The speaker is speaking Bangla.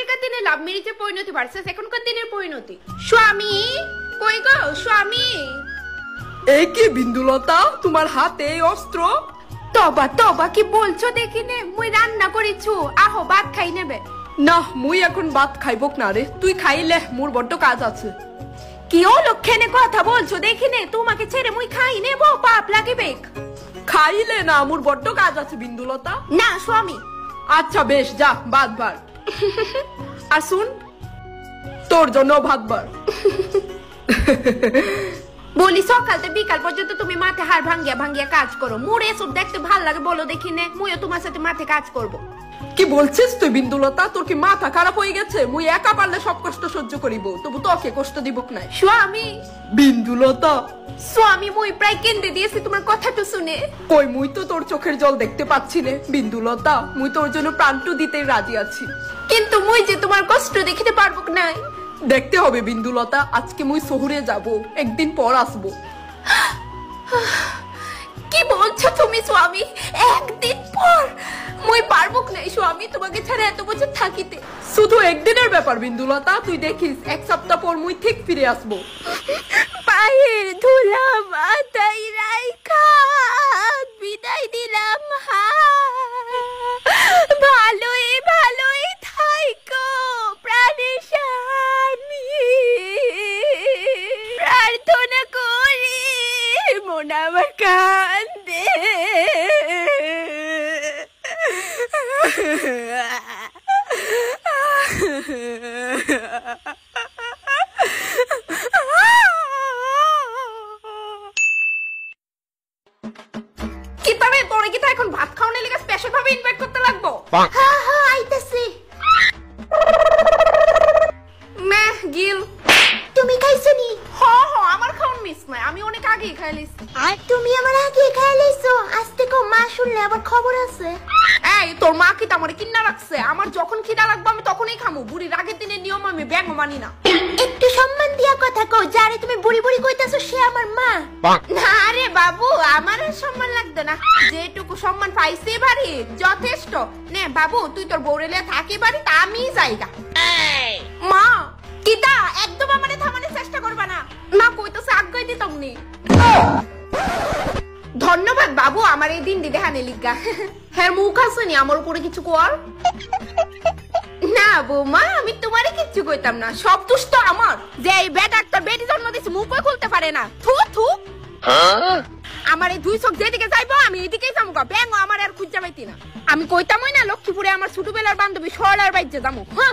আগেকার দিনে লাভ ম্যারেজে পরিণতি ভার্সেস এখনকার দিনের পরিণতি। স্বামী কই গো স্বামী? এই কি বিন্দুলতা, তোমার হাতে অস্ত্র? তবা তবা কি বলছো দেখি নে, মুই রান্না করিছু, আহো ভাত খাই নেবে। না, মুই এখন ভাত খাইবক না রে, তুই খাইলে মোর বড্ড কাজ আছে। কি অলক্ষণে কথা বলছো দেখি নে, তোমাকে ছেড়ে মুই খাই নেব, পাপ লাগিবে। খাইলে না, মোর বড্ড কাজ আছে বিন্দুলতা। না স্বামী। আচ্ছা বেশ, যা ভাত বার। আর শুন, তোর জন্য ভাত বার। বলি সকাল থেকে বিকাল পর্যন্ত তুমি মাঠে হাড় ভাঙ্গিয়া ভাঙ্গিয়া কাজ করো, মোর এসব দেখতে ভাল লাগে বলো দেখি নে, মুইও তোমার সাথে মাঠে কাজ করব। কি বলছিস তুই বিন্দুলতা? তোর কি মাথা খারাপ হয়ে গেছে? মুই একা পারলে সব কষ্ট সহ্য করিব, তবু তোকে কষ্ট দিবক নাই। স্বামী বিন্দুলতা, স্বামী মুই প্রায় কেঁদে দিয়েছি তোমার কথাটা শুনে। কই, মুই তো তোর চোখের জল দেখতে পাচ্ছি নে বিন্দুলতা, মুই তোর জন্য প্রাণটু দিতে রাজি আছি। কিন্তু মুই যে তোমার কষ্ট দেখিতে পারবো না। দেখতে হবে বিন্দুলতা, আজকে মুই শহরে যাব, একদিন পর আসবো। কি বলছো তুমি স্বামী? একদিন পর? মুই পারবো না স্বামী তোমাকে ছাড়া এত বছর থাকিতে। শুধু একদিনের ব্যাপার বিন্দুলতা, তুই দেখিস এক সপ্তাহ পর মুই ঠিক ফিরে আসবো। পায়ের ধুলা মাথায় রাইখা বিদায় দিলাম, ভালোই ভালোই থাইকো প্রাণের স্বামী, প্রার্থনা করি মন আমার কান্দে। কি তবে তোরে কি তা এখন ভাত খাওয়ানোর লাগা স্পেশাল ভাবে ইনভাইট করতে লাগবো? হ্যাঁ হ্যাঁ আইতাছি। মে গিল তুমি খাইছো নি? হ্যাঁ হ্যাঁ, আমার খাওন মিস নাই, আমি অনেক আগেই খাই লইছি। আর তুমি আমার আগে খাই লইছো? আজ থেকে মা শুনলে আবার খবর আছে। এই তোর মা কি আমারে কিন্না রাখছে? আমার যখন খিদা লাগবে আমি তখনই খামু, বুড়ির আগের দিনের নিয়ম আমি ব্যাঙ মানি না। একটু সম্মান দিয়া কথা কও, যারে তুমি বুড়ি বুড়ি কইতাছো সে আমার মা। না রে বাবু, আমার সম্মান লাগবে না, যেটুকু সম্মান পাইছি বাড়ি যথেষ্ট। নে বাবু, তুই তোর বউরেলে থাকি বাড়ি, তা আমিই যাইগা। মা কিতা একদম আমারে থামানোর চেষ্টা করবা না, না কইতাছে আজ্ঞাই দিতাম নি। ধন্যবাদ বাবু আমার এই দিন দেখানে লিগা। হ্যাঁ মুখ আসেনি আমার উপরে কিছু কর। না বৌমা, আমি তোমারে কিচ্ছু কইতাম না, সব দোষ তো আমার, যে এই বেটা তোর বেটি জন্ম দিছে মুখই খুলতে পারে না। থু থু, আমার এই দুই চোখ যেদিকে যাইবো আমি এদিকেই যাবো, ব্যাঙ আমার আর খুঁজা পাইতি না। আমি কইতামই না লক্ষ্মীপুরে আমার ছোটবেলার বান্ধবী সরলার বাইরে যাবো। হ্যাঁ